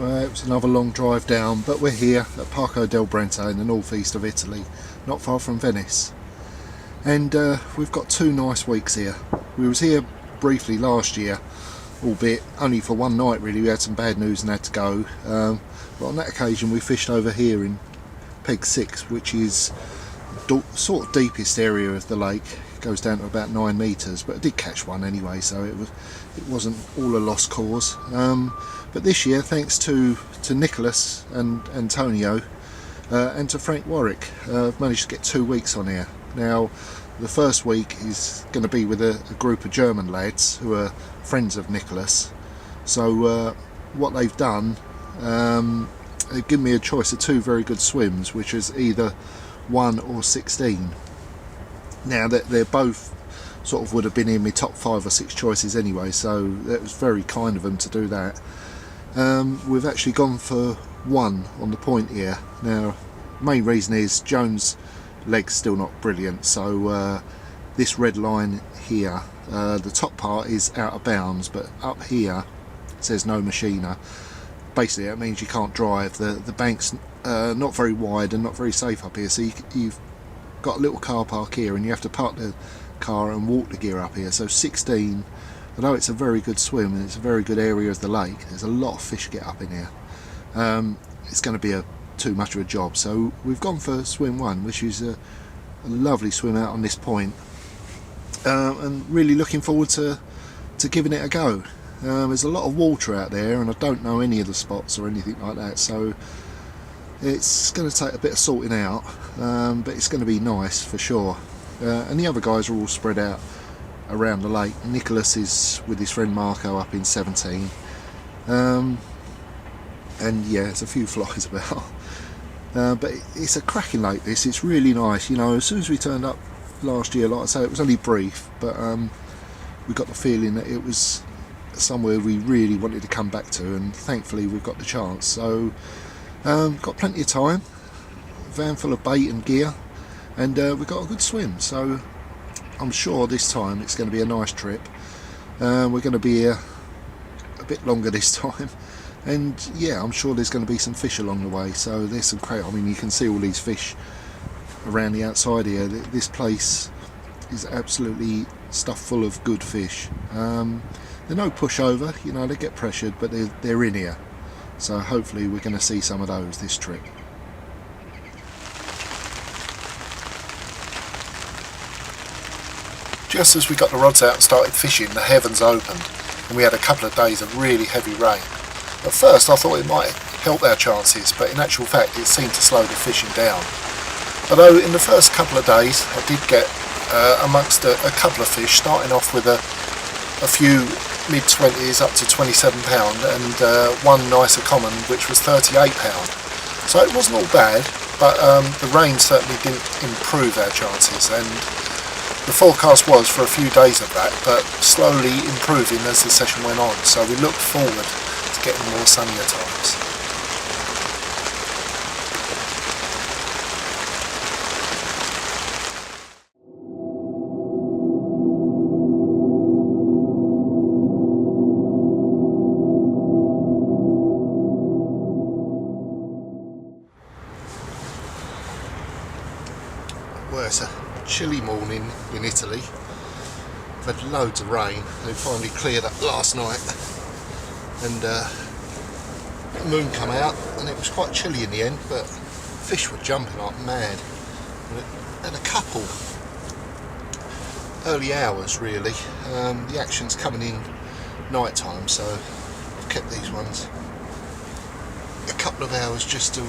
It was another long drive down, but we're here at Parco del Brenta in the northeast of Italy, not far from Venice. And we've got 2 nice weeks here. We was here briefly last year, albeit only for one night really. We had some bad news and had to go. But on that occasion we fished over here in Peg 6, which is sort of deepest area of the lake. It goes down to about 9 metres, but I did catch one anyway, so it wasn't all a lost cause. But this year, thanks to Nicholas and Antonio and to Frank Warwick, I've managed to get 2 weeks on here. Now the first week is going to be with a group of German lads who are friends of Nicholas. So what they've done, they've given me a choice of 2 very good swims, which is either 1 or 16. Now they're both sort of would have been in my top 5 or 6 choices anyway, so that was very kind of them to do that. We've actually gone for 1 on the point here. Now main reason is Jones' leg's still not brilliant, so this red line here, the top part is out of bounds, but up here it says no machiner. Basically that means you can't drive. The bank's not very wide and not very safe up here, so you've got a little car park here and you have to park the car and walk the gear up here. So 16, although it's a very good swim and it's a very good area of the lake, there's a lot of fish get up in here. It's going to be too much of a job, so we've gone for swim 1, which is a lovely swim out on this point, and really looking forward to giving it a go. There's a lot of water out there and I don't know any of the spots or anything like that, so it's going to take a bit of sorting out, but it's going to be nice for sure. And the other guys are all spread out around the lake. Nicholas is with his friend Marco up in 17, and yeah, there's a few flies about. But it's a cracking lake this. It's really nice, you know. As soon as we turned up last year, like I say, it was only brief, but we got the feeling that it was somewhere we really wanted to come back to, and thankfully we've got the chance. So got plenty of time, van full of bait and gear, and we've got a good swim, so I'm sure this time it's going to be a nice trip. We're going to be here a bit longer this time, and yeah, I'm sure there's going to be some fish along the way. So there's some I mean, you can see all these fish around the outside here. This place is absolutely stuffed full of good fish. They're no pushover, you know, they get pressured, but they're in here, so hopefully we're going to see some of those this trip. Just as we got the rods out and started fishing, the heavens opened and we had a couple of days of really heavy rain. At first I thought it might help our chances, but in actual fact it seemed to slow the fishing down. Although in the first couple of days I did get amongst a couple of fish, starting off with a few mid-20s up to 27 pound, and one nicer common which was 38 pound. So it wasn't all bad, but the rain certainly didn't improve our chances, and the forecast was for a few days of that, but slowly improving as the session went on, so we looked forward to getting more sunnier times. Well, it's a chilly morning in Italy. We've had loads of rain. They finally cleared up last night, and the moon come out and it was quite chilly in the end, but fish were jumping like mad. And a couple early hours really. The action's coming in night time, so I've kept these ones a couple of hours just to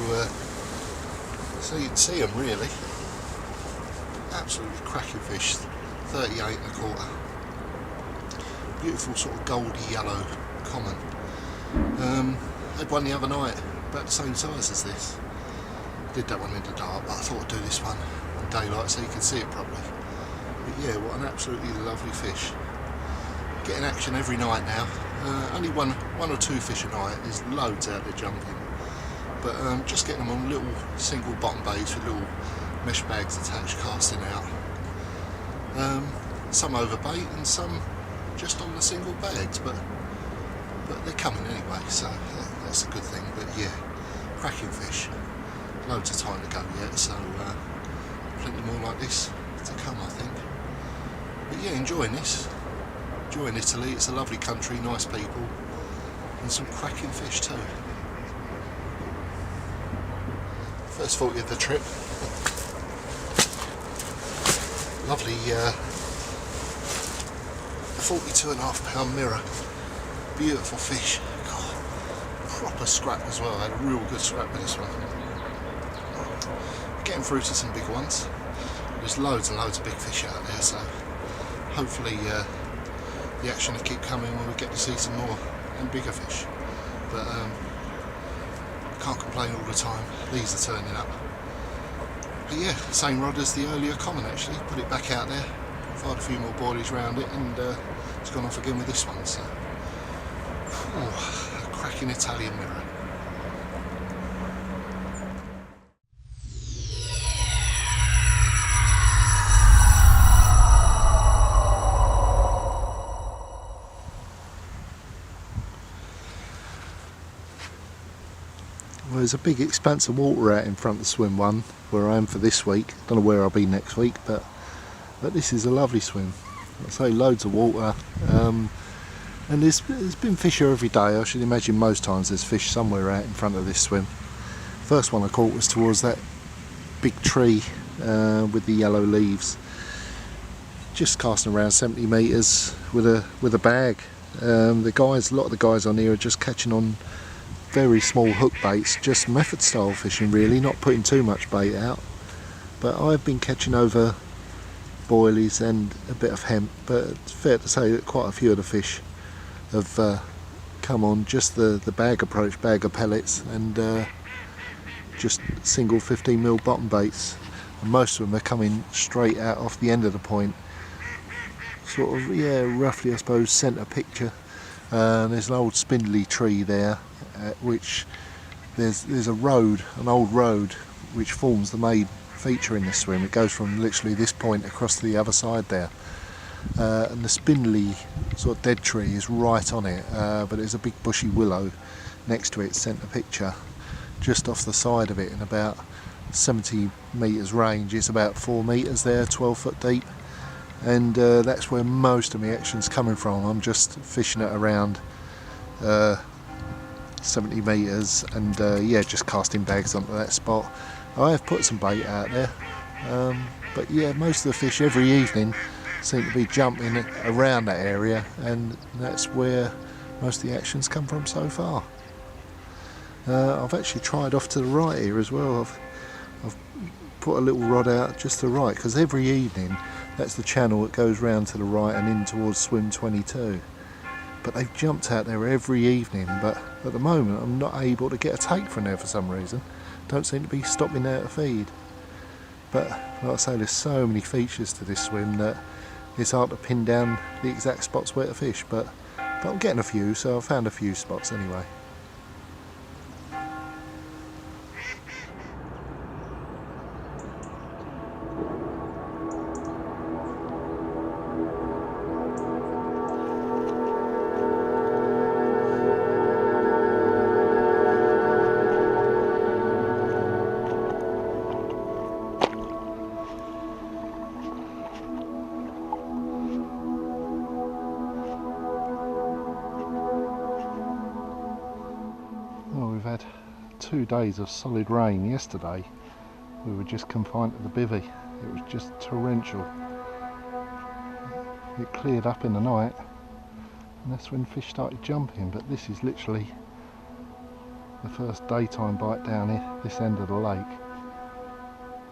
so you can see them really. Absolutely cracking fish, 38 and a quarter. Beautiful sort of goldy yellow common. Had one the other night about the same size as this. Did that one in the dark, but I thought I'd do this one in daylight so you can see it properly. But yeah, what an absolutely lovely fish. Getting action every night now. Only one or two fish a night. There's loads out there jumping, but just getting them on little single bottom baits with little mesh bags attached, casting out. Some over bait and some just on the single bags, but but they're coming anyway, so that's a good thing. But yeah, cracking fish. Loads of time to go yet, so plenty more like this to come, I think. But yeah, enjoying this. Enjoying Italy. It's a lovely country, nice people, and some cracking fish too. First 40 of the trip. Lovely 42.5 pound mirror. Beautiful fish. God, proper scrap as well. I had a real good scrap with this one. Getting through to some big ones. There's loads and loads of big fish out there, so hopefully the action will keep coming when we get to see some more and bigger fish. But can't complain all the time. These are turning up. But yeah, same rod as the earlier common actually. Put it back out there, fired a few more boilies around it, and it's gone off again with this one. So, a cracking Italian mirror. Well, there's a big expanse of water out in front of swim one where I am for this week. Don't know where I'll be next week, but this is a lovely swim. I say loads of water, and there's been fish here every day. I should imagine most times there's fish somewhere out in front of this swim. First one I caught was towards that big tree with the yellow leaves. Just casting around 70 metres with a bag. A lot of the guys on here are just catching on very small hook baits, just method style fishing really, not putting too much bait out. But I've been catching over boilies and a bit of hemp, but it's fair to say that quite a few of the fish have come on just the bag approach, bag of pellets, and just single 15mm bottom baits, and most of them are coming straight out off the end of the point, sort of, yeah, roughly I suppose centre picture. There's an old spindly tree there, which there's a road, an old road, which forms the main feature in this swim. It goes from literally this point across to the other side there, and the spindly sort of dead tree is right on it, but there's a big bushy willow next to it, centre picture, just off the side of it in about 70 metres range. It's about 4 metres there, 12 foot deep, and that's where most of my action's coming from. I'm just fishing it around 70 metres, and yeah, just casting bags onto that spot. I have put some bait out there, but yeah, most of the fish every evening seem to be jumping around that area, and that's where most of the action's come from so far. I've actually tried off to the right here as well. I've put a little rod out just to the right, because every evening that's the channel that goes round to the right and in towards swim 22. But they've jumped out there every evening, but at the moment I'm not able to get a take from there for some reason. Don't seem to be stopping there to feed. But like I say, there's so many features to this swim that it's hard to pin down the exact spots where to fish, but I'm getting a few, so I've found a few spots anyway. Well, we've had 2 days of solid rain. Yesterday we were just confined to the bivvy. It was just torrential. It cleared up in the night, and that's when fish started jumping, but this is literally the first daytime bite down here, this end of the lake.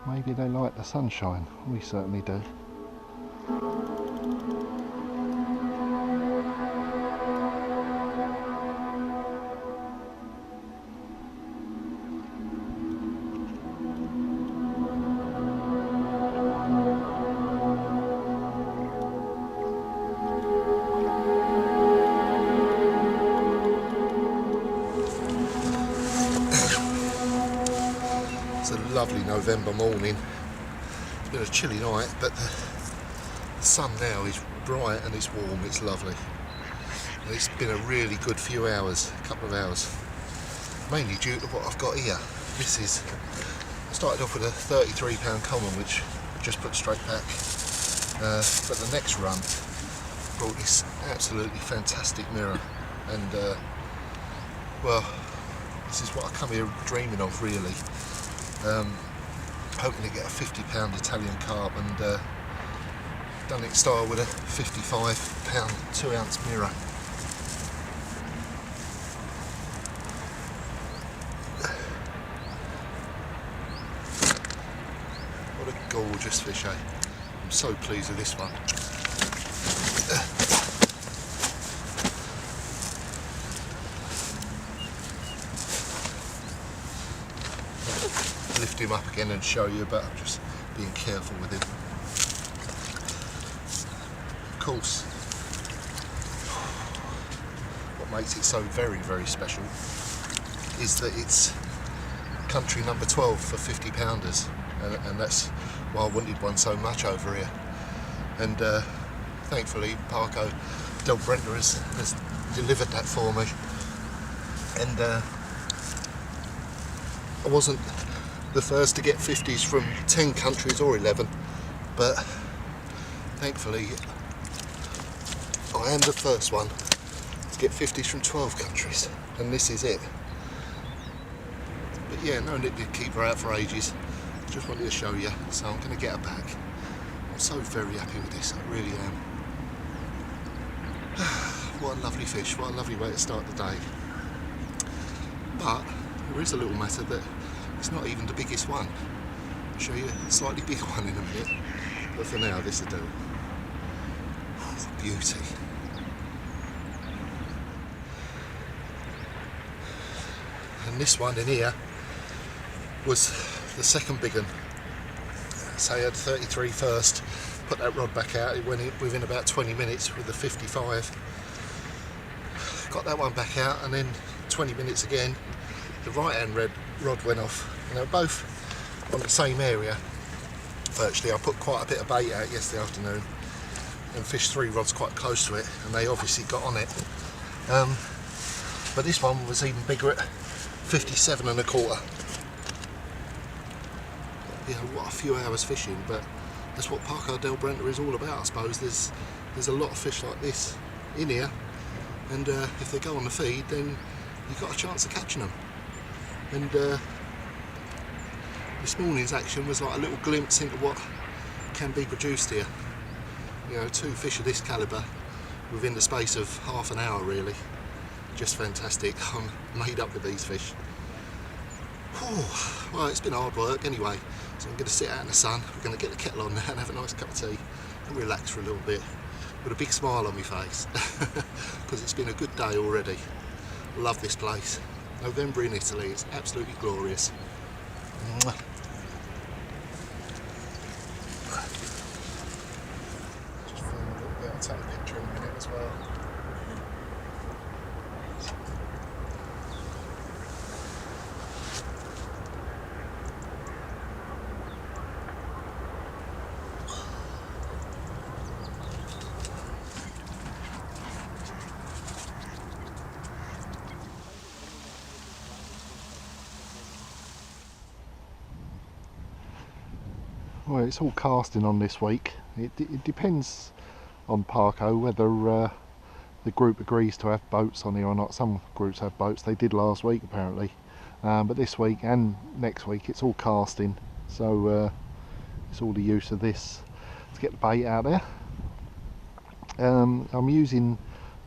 Maybe they like the sunshine. We certainly do. Lovely November morning. It's been a chilly night, but the sun now is bright and it's warm. It's lovely. and it's been a really good few hours, a couple of hours, mainly due to what I've got here. This is, I started off with a £33 common, which I just put straight back, but the next run brought this absolutely fantastic mirror, and well, this is what I come here dreaming of, really. Hoping to get a £50 Italian Carp, and done it style with a £55 2-ounce mirror. What a gorgeous fish, eh? I'm so pleased with this one. Lift him up again and show you, but I'm just being careful with him. Of course, what makes it so very, very special is that it's country number 12 for 50 pounders, and that's why I wanted one so much over here. And thankfully Parco Del Brenta has delivered that for me, and I wasn't the first to get 50s from 10 countries or 11, but thankfully I am the first one to get 50s from 12 countries, and this is it. But yeah, no need to keep her out for ages, just wanted to show you, so I'm going to get her back. I'm so very happy with this, I really am. What a lovely fish, what a lovely way to start the day. But there is a little matter that it's not even the biggest one. I'll show you a slightly bigger one in a minute, but for now this will do. Beauty. And this one in here was the second big one. So I had 33 first, put that rod back out, it went in within about 20 minutes with the 55. Got that one back out, and then 20 minutes again, the right hand rod went off, and they were both on the same area virtually. I put quite a bit of bait out yesterday afternoon and fished 3 rods quite close to it, and they obviously got on it. But this one was even bigger at 57 1/4. Yeah, what a few hours fishing, but that's what Parco Del Brenta is all about, I suppose. There's a lot of fish like this in here, and if they go on the feed, then you've got a chance of catching them. And this morning's action was like a little glimpse into what can be produced here. You know, 2 fish of this calibre within the space of half an hour, really. Just fantastic. I'm made up with these fish. Whew. Well, it's been hard work anyway, so I'm going to sit out in the sun. We're going to get the kettle on now and have a nice cup of tea and relax for a little bit with a big smile on my face, because it's been a good day already. Love this place. November in Italy, it's absolutely glorious. Mwah. Just film a little bit, I'll take a picture in a minute as well. Well, it's all casting on this week. It depends on Parco whether the group agrees to have boats on here or not. Some groups have boats, they did last week apparently, but this week and next week it's all casting, so it's all the use of this to get the bait out there. I'm using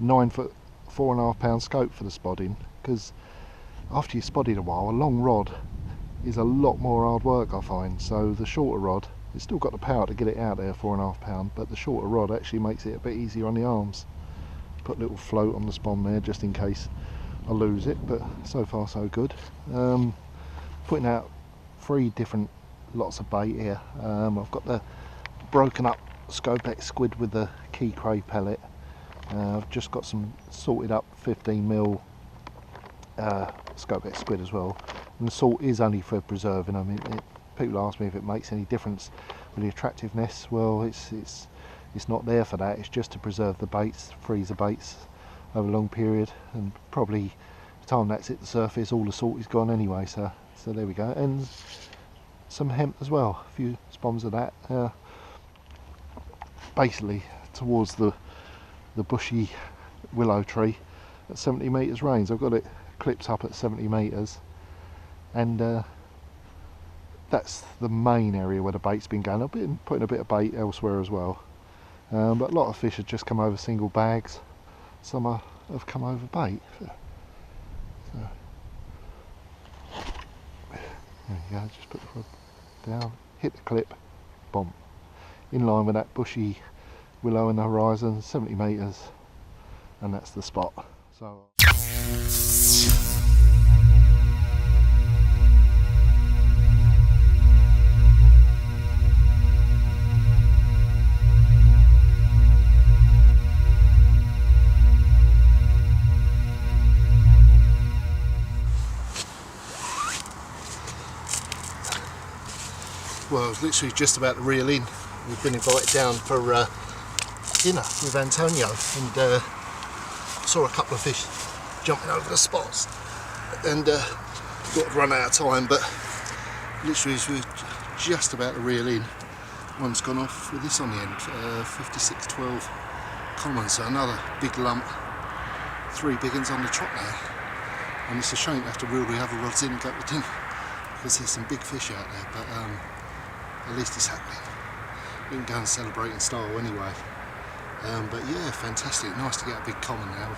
9-foot 4.5 pound scope for the spodding, because after you've spodded a while, a long rod is a lot more hard work, I find. So the shorter rod, it's still got the power to get it out there, 4.5 pound, but the shorter rod actually makes it a bit easier on the arms. Put a little float on the spawn there just in case I lose it, but so far so good. Putting out 3 different lots of bait here. I've got the broken up Scopex squid with the key cray pellet. I've just got some salted up 15mm Scopex squid as well. And the salt is only for preserving. I mean, people ask me if it makes any difference with the attractiveness. Well, it's not there for that. It's just to preserve the baits, freeze the baits over a long period, and probably the time that's hit the surface all the salt is gone anyway, so there we go. And some hemp as well, a few sponges of that, basically towards the bushy willow tree at 70 metres range. I've got it clipped up at 70 metres, and that's the main area where the bait's been going. I've been putting a bit of bait elsewhere as well, but a lot of fish have just come over single bags. Some have come over bait. So, there you go, just put the rod down, hit the clip, bomb. In line with that bushy willow in the horizon, 70 metres, and that's the spot. So. Well, I was literally just about to reel in. We've been invited down for dinner with Antonio, and saw a couple of fish jumping over the spots, and got to run out of time, but literally as we were just about to reel in, one's gone off with this on the end, 56-12 common, so another big lump, 3 big ones on the trot now, and it's a shame to have to reel the other rods in and go to dinner, because there's some big fish out there, but at least it's happening. We can go and celebrate in style anyway. But yeah, fantastic. Nice to get a big common now.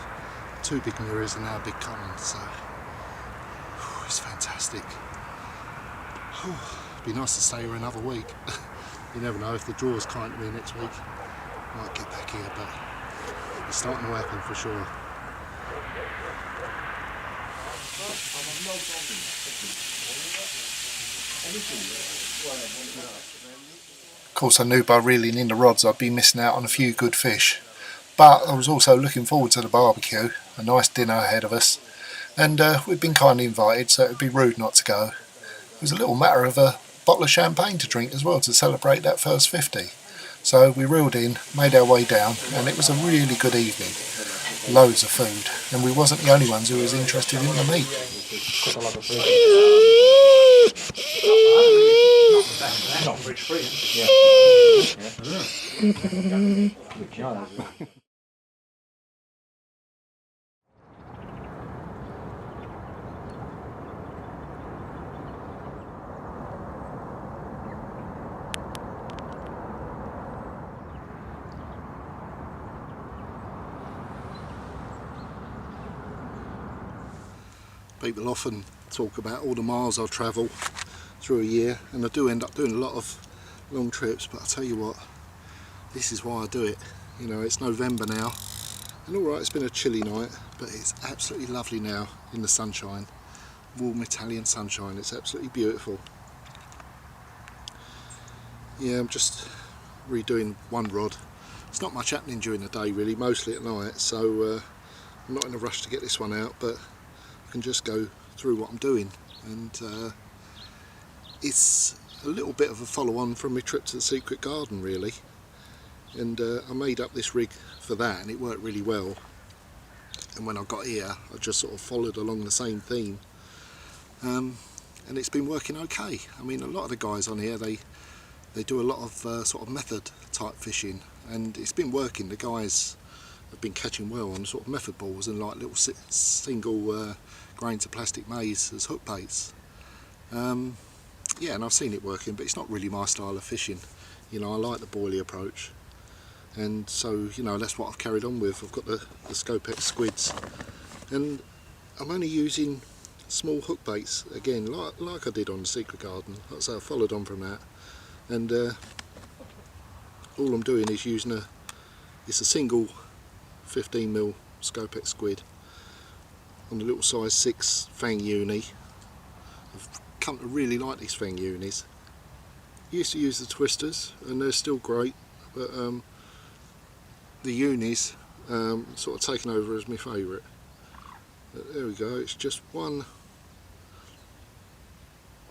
2 big mirrors and now a big common, so it's fantastic. It'd be nice to stay here another week. You never know, if the draw's kind to me next week, I might get back here, but it's starting to happen for sure. Of course, I knew by reeling in the rods I'd be missing out on a few good fish, but I was also looking forward to the barbecue, a nice dinner ahead of us, and we'd been kindly invited, so it would be rude not to go. It was a little matter of a bottle of champagne to drink as well to celebrate that first 50. So we reeled in, made our way down, and it was a really good evening. Loads of food, and we wasn't the only ones who was interested in the meat. Not fridge free. Yeah. People often talk about all the miles I'll travel through a year, and I do end up doing a lot of long trips, but I tell you what, this is why I do it. You know, it's November now, and alright, it's been a chilly night, but it's absolutely lovely now in the sunshine, warm Italian sunshine. It's absolutely beautiful. Yeah, I'm just redoing one rod. It's not much happening during the day really, mostly at night, so I'm not in a rush to get this one out, but I can just go through what I'm doing, and it's a little bit of a follow-on from my trip to the secret garden really, and I made up this rig for that and it worked really well, and when I got here I just sort of followed along the same theme, and it's been working okay. I mean, a lot of the guys on here, they do a lot of sort of method type fishing, and it's been working. The guys have been catching well on sort of method balls and like little single grains of plastic maize as hook baits. Yeah, and I've seen it working, but it's not really my style of fishing. You know, I like the boilie approach, and so, you know, that's what I've carried on with. I've got the Scopex squids, and I'm only using small hook baits again, like I did on the secret garden. Like I say, I followed on from that, and all I'm doing is using it's a single 15mm Scopex squid on the little size 6 fang uni. I've come to really like these fang unis. Used to use the twisters and they're still great, but the unis sort of taken over as my favourite. There we go, it's just one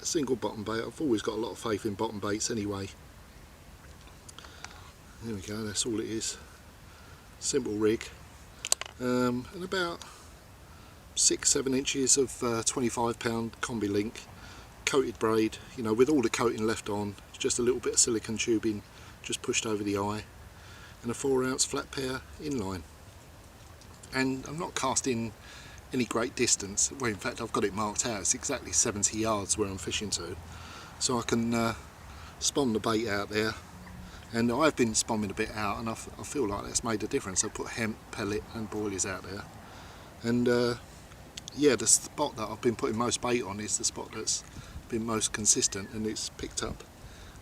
single bottom bait. I've always got a lot of faith in bottom baits anyway. There we go, that's all it is. Simple rig. and about 6-7 inches of 25-pound combi link, coated braid, you know, with all the coating left on, just a little bit of silicone tubing just pushed over the eye, and a 4-ounce flat pair inline. And I'm not casting any great distance, well in fact I've got it marked out, it's exactly 70 yards where I'm fishing to, so I can spawn the bait out there. And I've been spomming a bit out, and I feel like that's made a difference. I've put hemp, pellet and boilies out there, and yeah, the spot that I've been putting most bait on is the spot that's been most consistent, and it's picked up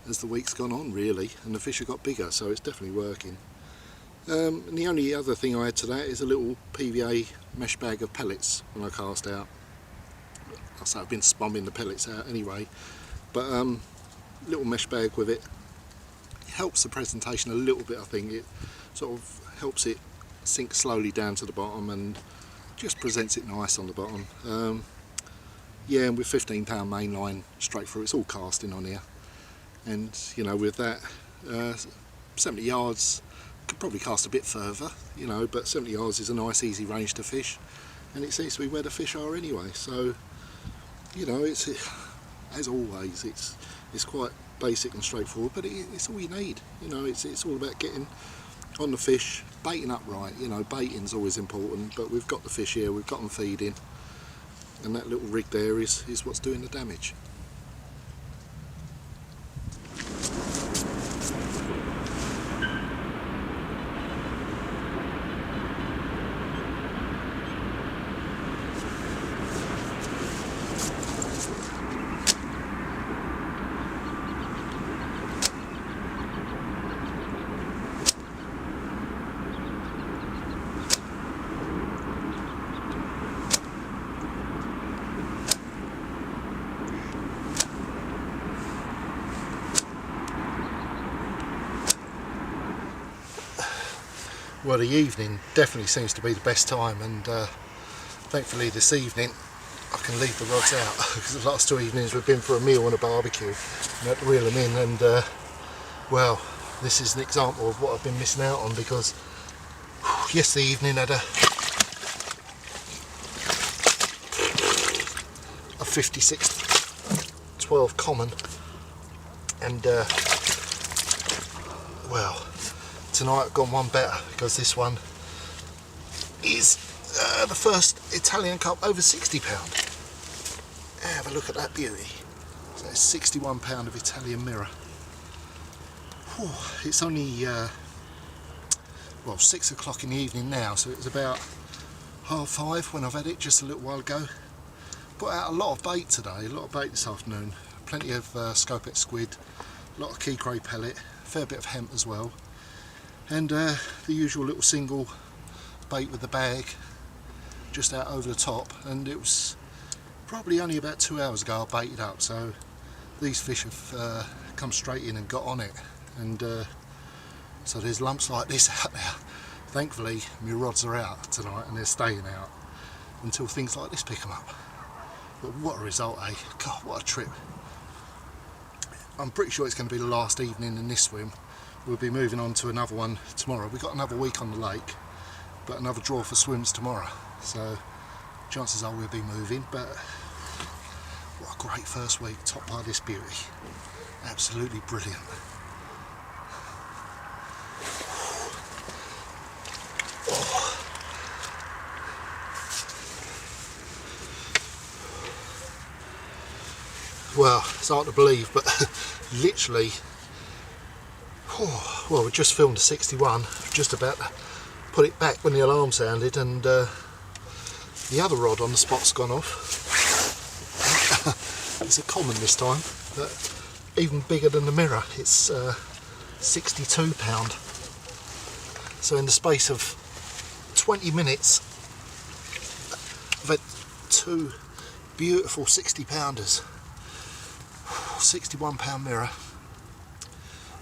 as the week's gone on really, and the fish have got bigger, so it's definitely working. And the only other thing I add to that is a little PVA mesh bag of pellets when I cast out. So I've been spomming the pellets out anyway, but little mesh bag with it. Helps the presentation a little bit. I think it sort of helps it sink slowly down to the bottom and just presents it nice on the bottom. Yeah, and with 15-pound main line straight through, it's all casting on here, and you know, with that 70 yards, could probably cast a bit further, you know, but 70 yards is a nice easy range to fish, and it seems to be where the fish are anyway, so you know, it's, as always, it's quite basic and straightforward, but it's all you need. You know, it's all about getting on the fish, baiting up right. You know, baiting's always important, but we've got the fish here, we've got them feeding, and that little rig there is what's doing the damage. Well, the evening definitely seems to be the best time, and thankfully this evening I can leave the rods out, because the last 2 evenings we've been for a meal and a barbecue and had to reel them in, and well, this is an example of what I've been missing out on, because yesterday evening had a 56-12 common, and well, tonight I've gone one better, because this one is the first Italian Carp over 60 pound. Have a look at that beauty. So it's 61 pound of Italian mirror. Whew, it's only well, 6 o'clock in the evening now, so it was about 5:30 when I've had it just a little while ago. Put out a lot of bait today, a lot of bait this afternoon. Plenty of scopex squid, a lot of key cray pellet, a fair bit of hemp as well. And the usual little single bait with the bag just out over the top, and it was probably only about 2 hours ago I baited up, so these fish have come straight in and got on it, and so there's lumps like this out there. Thankfully my rods are out tonight, and they're staying out until things like this pick them up. But what a result, eh? God, what a trip. I'm pretty sure it's going to be the last evening in this swim. We'll be moving on to another one tomorrow. We've got another week on the lake, but another draw for swims tomorrow, so chances are we'll be moving. But what a great first week, topped by this beauty. Absolutely brilliant. Well, it's hard to believe, but literally, well, we just filmed a 61, just about to put it back when the alarm sounded, and the other rod on the spot's gone off. It's a common this time, but even bigger than the mirror. It's 62 pound. So in the space of 20 minutes, I've had two beautiful 60 pounders. 61 pound mirror,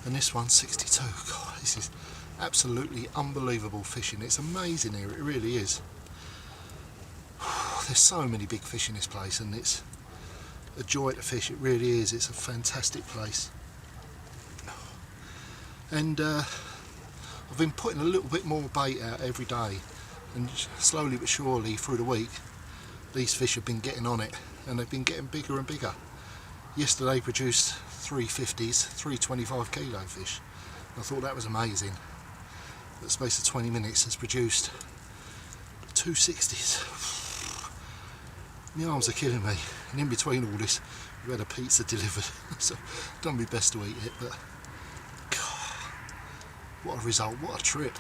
and this one's 62. God, this is absolutely unbelievable fishing. It's amazing here, it really is. There's so many big fish in this place, and it's a joy to fish. It really is. It's a fantastic place. And I've been putting a little bit more bait out every day. and slowly but surely through the week these fish have been getting on it, and they've been getting bigger and bigger. Yesterday produced 350s, 325 kilo fish. I thought that was amazing. In the space of 20 minutes has produced 260s. My arms are killing me, and in between all this we've had a pizza delivered, so done my best to eat it, but God, what a result, what a trip.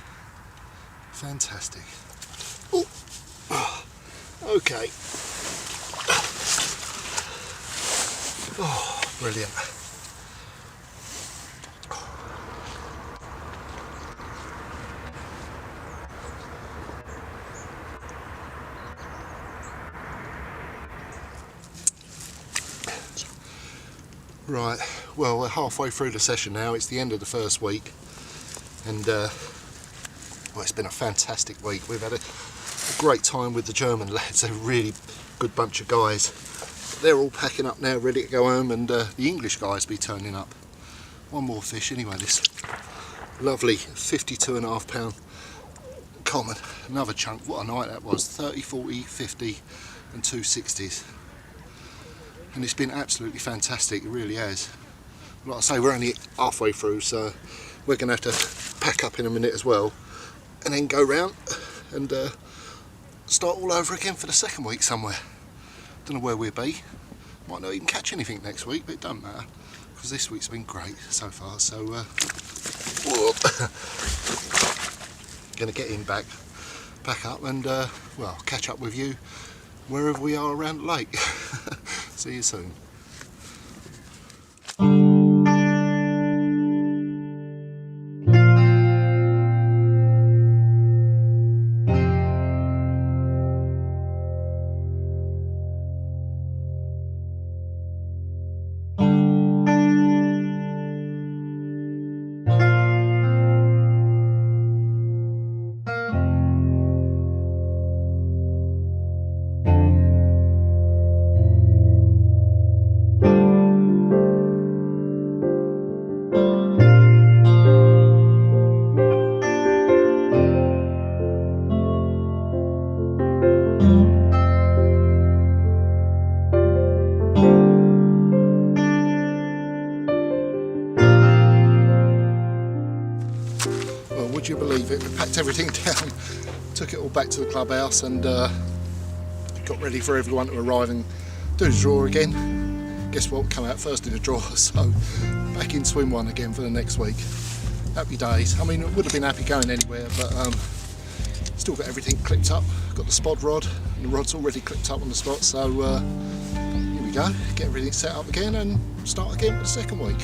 Fantastic. Ooh. Okay. Oh, brilliant. Right, well, we're halfway through the session now. It's the end of the first week, and well, it's been a fantastic week. We've had a great time with the German lads. They're a really good bunch of guys. They're all packing up now, ready to go home, and the English guys be turning up. One more fish anyway, this lovely 52.5 pound common. Another chunk. What a night that was. 30, 40, 50 and 260s. And it's been absolutely fantastic, it really has. Like I say, we're only halfway through, so we're going to have to pack up in a minute as well, and then go round and start all over again for the second week somewhere. Don't know where we'll be. Might not even catch anything next week, but it doesn't matter, because this week's been great so far. So going to get in back up and well, catch up with you wherever we are around the lake. See you soon. Would you believe it? We packed everything down, took it all back to the clubhouse, and got ready for everyone to arrive and do the draw again. Guess what? Come out first in the draw, so back in swim one again for the next week. Happy days. I mean, I would have been happy going anywhere, but still got everything clipped up. Got the spod rod, and the rod's already clipped up on the spot, so here we go. Get everything set up again and start again for the second week.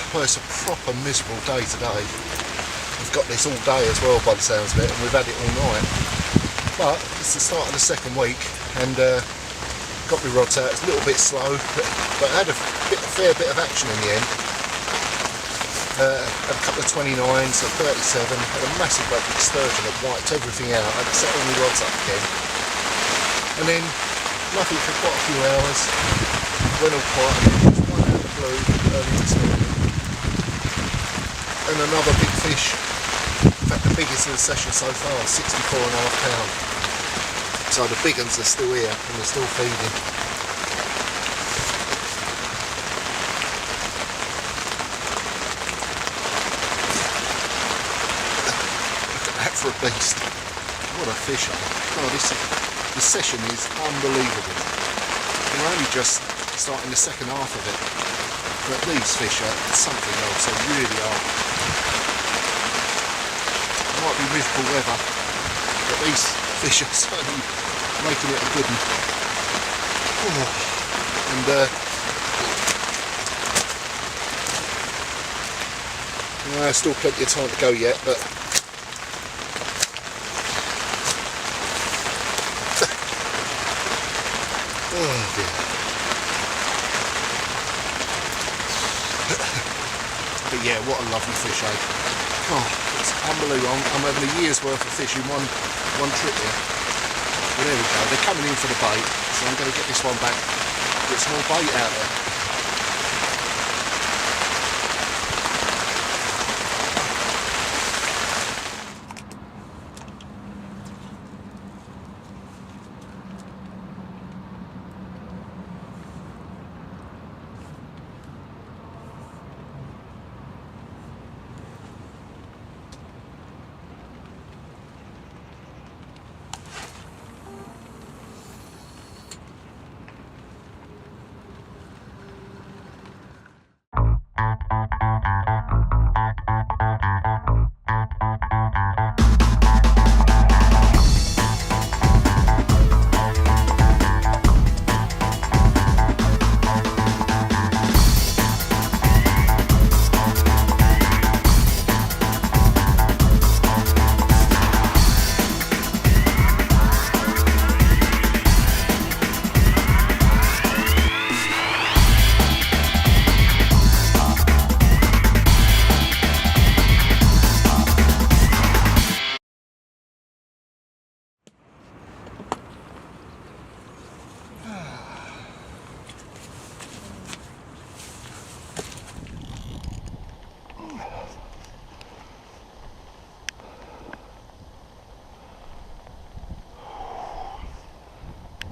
Well, it's a proper miserable day today. We've got this all day as well by the sounds of it, and we've had it all night. But it's the start of the second week, and got my rods out. It's a little bit slow, but I had a fair bit of action in the end. Had a couple of 29s, a 37, had a massive break with sturgeon that wiped everything out. I had to set all my rods up again. And then, nothing for quite a few hours. Went all quiet, just one out of the blue early this morning. And another big fish, in fact the biggest of the session so far, 64.5 pound. So the big ones are still here and they're still feeding. Look at that for a beast. What a fish. Oh, this session is unbelievable. We're only just starting the second half of it. But these fish are something else, they really are. It might be miserable weather, but these fish are certainly making it a good one. And still plenty of time to go yet, but oh dear. But yeah, what a lovely fish, eh? Oh, it's unbelievable. I'm having a year's worth of fish in one trip here. Well, there we go. They're coming in for the bait, so I'm going to get this one back, get some more bait out there.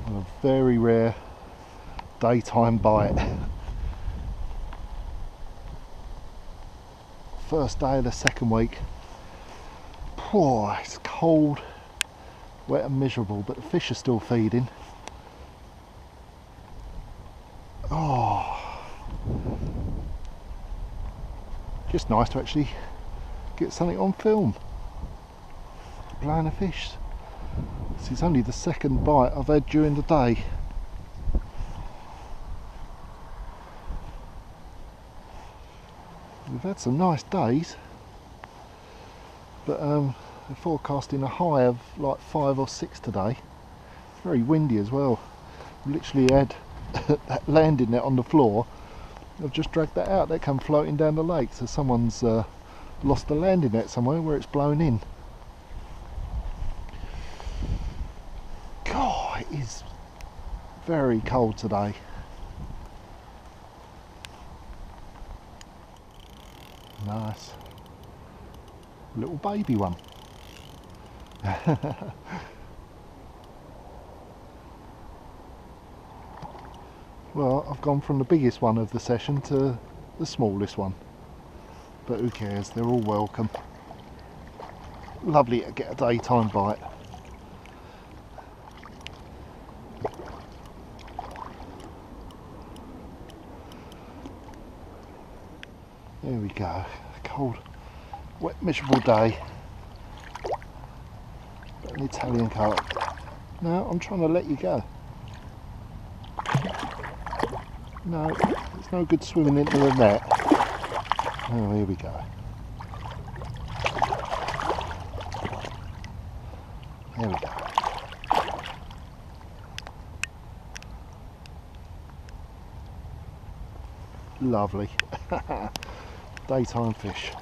A very rare daytime bite. First day of the second week. Poor, it's cold, wet and miserable, but the fish are still feeding. Oh, just nice to actually get something on film. Blowing a fish. This is only the second bite I've had during the day. We've had some nice days, but they're forecasting a high of like 5 or 6 today. Very windy as well. Literally had that landing net on the floor. I've just dragged that out. That come floating down the lake, so someone's lost the landing net somewhere where it's blown in. God, it is very cold today. Nice little baby one. Well, I've gone from the biggest one of the session to the smallest one, but who cares, they're all welcome. Lovely to get a daytime bite. There we go, cold, wet, miserable day. Got an Italian Carp. No, I'm trying to let you go. No, it's no good swimming into the net. Oh, here we go. There we go. Lovely. Daytime fish.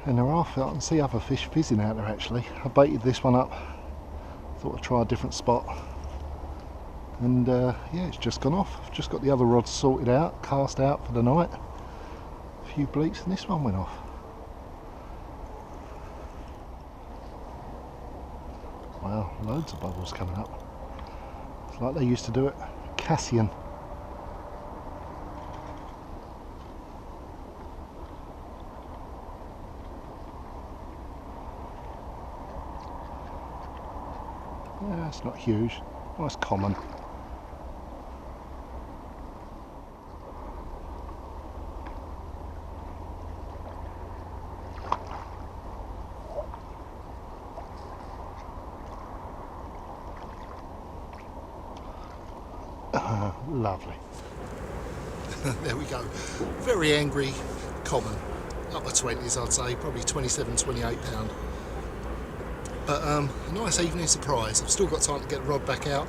And I can see other fish fizzing out there actually. I baited this one up, thought I'd try a different spot, and yeah, it's just gone off. I've just got the other rods sorted out, cast out for the night, a few bleats, and this one went off. Wow, loads of bubbles coming up. It's like they used to do it. Cassian. Yeah, it's not huge. Nice common. Lovely. There we go. Very angry common. Upper 20s I'd say, probably 27, 28 pound. But a nice evening surprise. I've still got time to get the rod back out.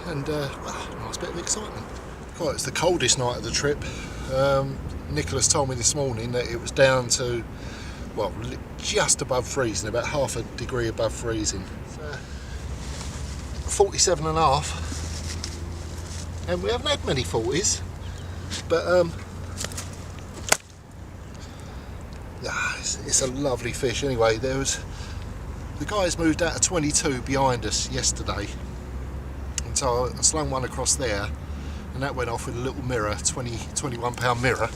And nice bit of excitement. Right, it's the coldest night of the trip. Nicholas told me this morning that it was down to, well, just above freezing, about half a degree above freezing. 47.5. And we haven't had many 40s, but it's a lovely fish. Anyway, the guys moved out of 22 behind us yesterday, and so I slung one across there, and that went off with a little mirror, 21 pound mirror.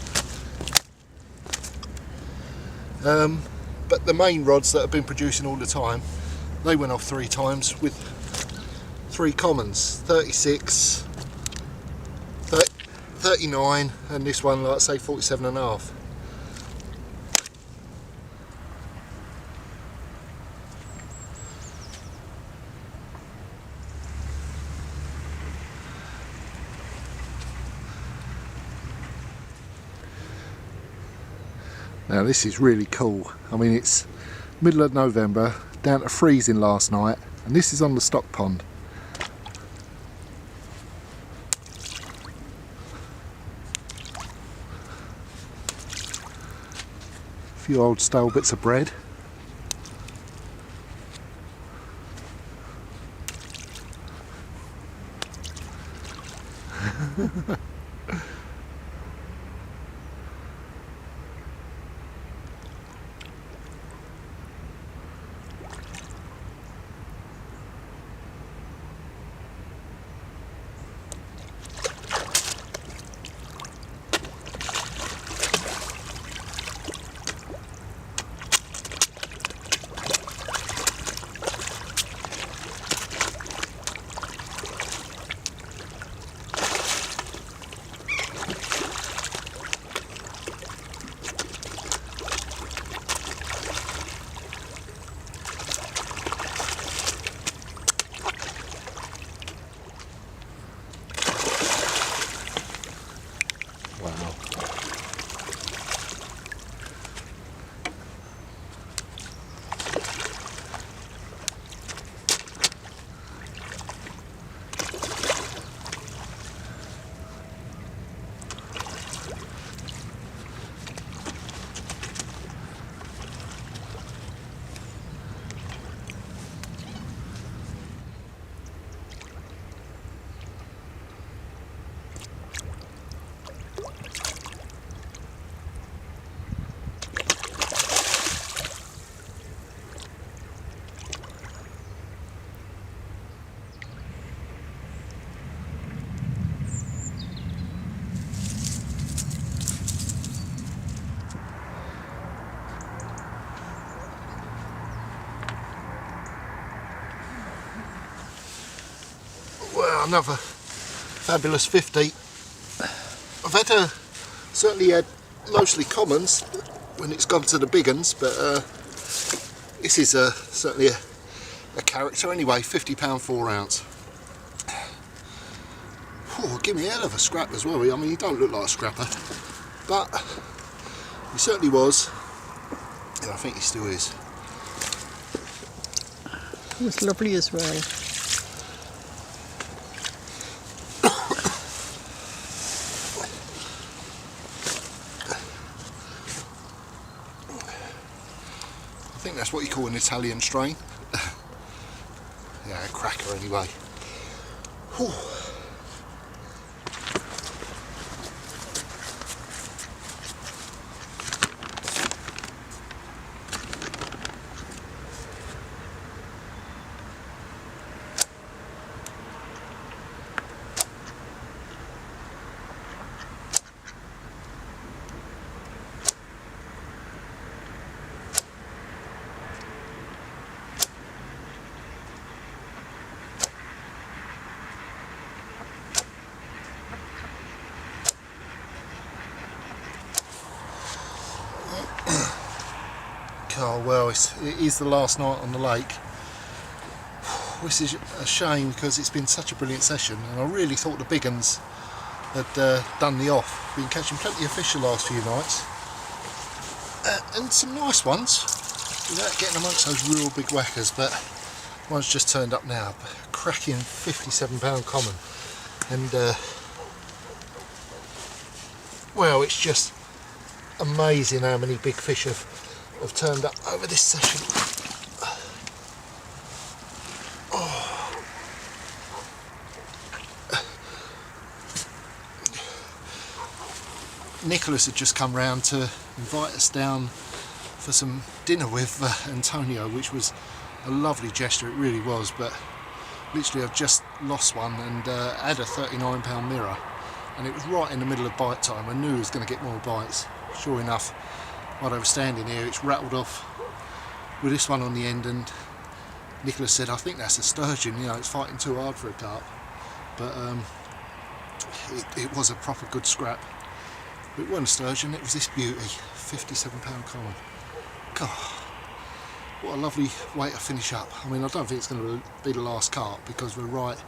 But the main rods that have been producing all the time, they went off 3 times with 3 commons, 36, 39, and this one, like I say, 47.5. Now this is really cool. I mean, it's middle of November, down to freezing last night, and this is on the stock pond. A few old stale bits of bread. Well, another fabulous 50. I've had certainly had mostly commons when it's gone to the big uns, but this is certainly a character anyway. £50 4 ounce. Oh, give me a hell of a scrap as well. I mean, he don't look like a scrapper, but he certainly was, and I think he still is. It was lovely as well. think that's what you call an Italian strain. Yeah, a cracker anyway. Whew. Oh well, it is the last night on the lake, which is a shame because it's been such a brilliant session, and I really thought the big uns had done the off. Been catching plenty of fish the last few nights, and some nice ones without getting amongst those real big whackers, but one's just turned up now. Cracking 57-pound common, and well, it's just amazing how many big fish have turned up over this session. Oh. Nicholas had just come round to invite us down for some dinner with Antonio, which was a lovely gesture, it really was, but literally I've just lost one and had a 39-pound mirror, and it was right in the middle of bite time. I knew I was going to get more bites. Sure enough, while I was standing here, it's rattled off with this one on the end, and Nicholas said, I think that's a sturgeon, you know, it's fighting too hard for a carp. But it was a proper good scrap. It wasn't a sturgeon, it was this beauty, 57-pound common. God, what a lovely way to finish up. I mean, I don't think it's going to be the last carp because we're right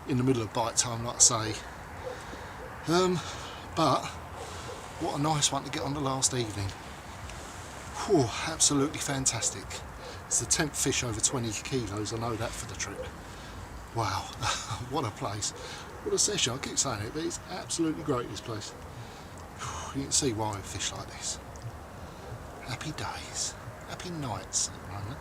in the middle of bite time, like I say. But what a nice one to get on the last evening. Whew, absolutely fantastic. It's the 10th fish over 20 kilos, I know that for the trip. Wow, what a place. What a session, I keep saying it, but it's absolutely great, this place. Whew, you can see why we fish like this. Happy days, happy nights at the moment.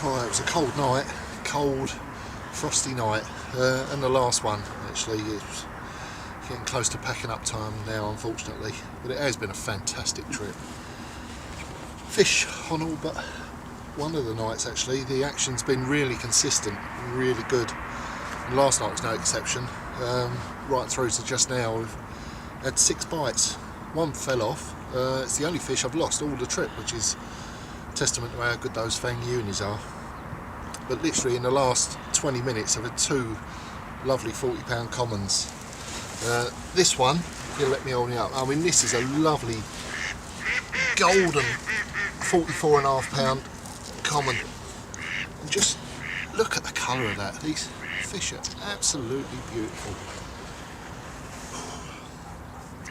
It was a cold night, cold, frosty night, and the last one actually. It's getting close to packing up time now, unfortunately, but it has been a fantastic trip. Fish on all but one of the nights actually. The action's been really consistent and really good, and last night was no exception. Right through to just now we've had 6 bites. One fell off. It's the only fish I've lost all the trip, which is testament to how good those fang unis are. But literally in the last 20 minutes I've had 2 lovely 40-pound commons. This one, if you'll let me hold it up, I mean this is a lovely golden 44.5-pound common. And just look at the colour of that. These fish are absolutely beautiful.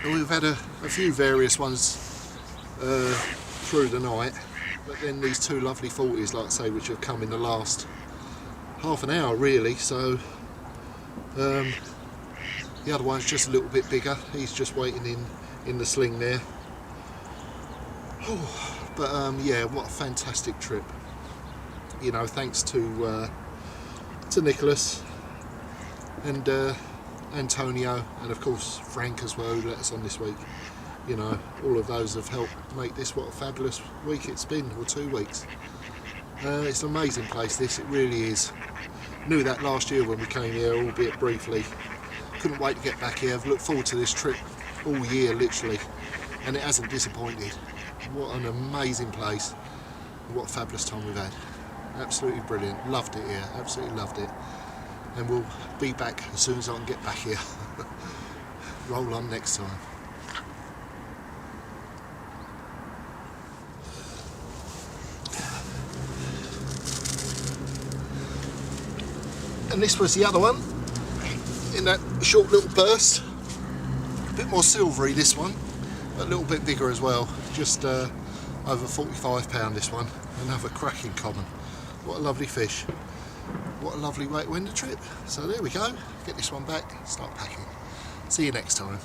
And we've had a few various ones through the night. But then these 2 lovely 40s, like I say, which have come in the last half an hour really, so the other one's just a little bit bigger. He's just waiting in the sling there. Oh, but yeah, what a fantastic trip. You know, thanks to Nicholas and Antonio, and of course Frank as well, who let us on this week. You know, all of those have helped make this what a fabulous week it's been, or 2 weeks. It's an amazing place, this, it really is. Knew that last year when we came here, albeit briefly. Couldn't wait to get back here. I've looked forward to this trip all year, literally, and it hasn't disappointed. What an amazing place, what a fabulous time we've had. Absolutely brilliant, loved it here, absolutely loved it. And we'll be back as soon as I can get back here. Roll on next time. And this was the other one in that short little burst. A bit more silvery this one, but a little bit bigger as well. Just over 45 pound this one. Another cracking common. What a lovely fish. What a lovely way to end the trip. So there we go. Get this one back, start packing. See you next time.